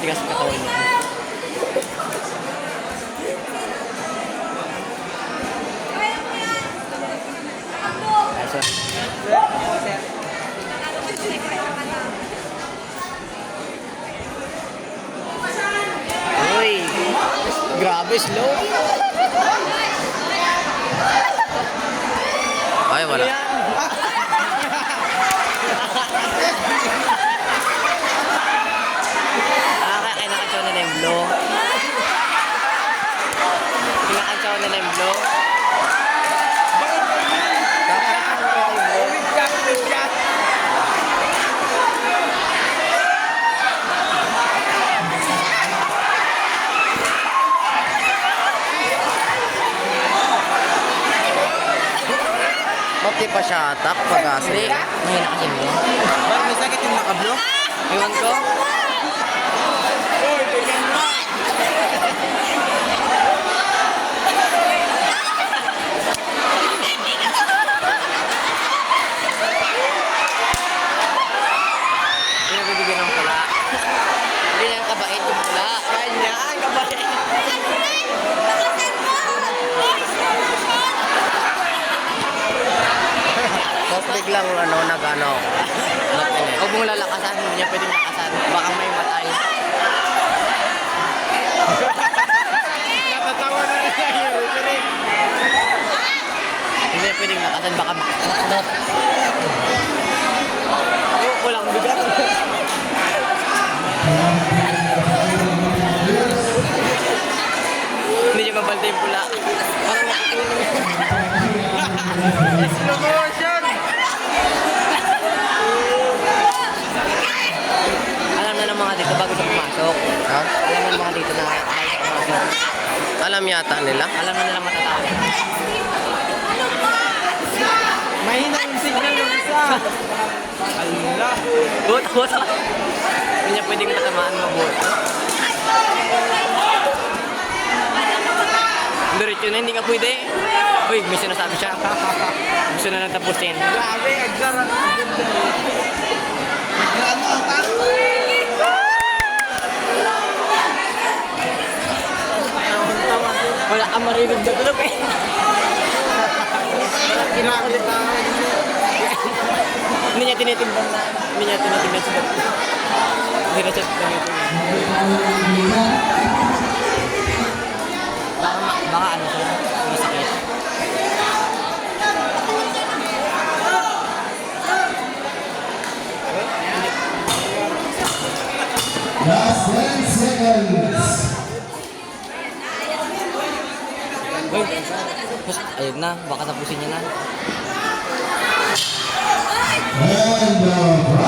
tigas ang katawan niya. Uy, grabe slow. Ay, wala. Kinakantsaw na yung blow. Kinakantsaw na yung blow. Ba't di pa siya atak pag-asa? Hindi, mahina kasi mo. Bakit may sakit yung nakablo? Iwan ko. Pinabibigyan ng pula. Hindi na yung kabait yung pula. Kanya, kabait. Tapos biglang nag-ano. Huwag mong lalakasan, hindi niya pwedeng lakasan. Baka may matay. Natatawa na rin siya. Hindi niya pwedeng lakasan, baka makakot. Walang bigat. Hindi niya mabalta yung pula. Parang Slow motion! alam na ng mga dito bago siya pumasok. Ha? Alam na ng mga dito na bago siya pumasok. Alam yata nila. Alam na nilang matatawag. Mahina yung signal ng isa. Allah! Buto. Hindi niya pwedeng matamaan mabuto. Diretso na, hindi ka pwede. Uy, may sinasabi siya. Gusto na lang tapusin. Grabe, agsaran. Nagano ang tako. Wala kang marinig na tulog eh. Kinakulit na. Hindi niya tinitimbang na. Hindi niya tinitimbang sa doktor. Hindi na siya tinitimbang. Baka ano siya, may sakit. Last 10 seconds. Uy, ayun na, baka tapusin niya na. And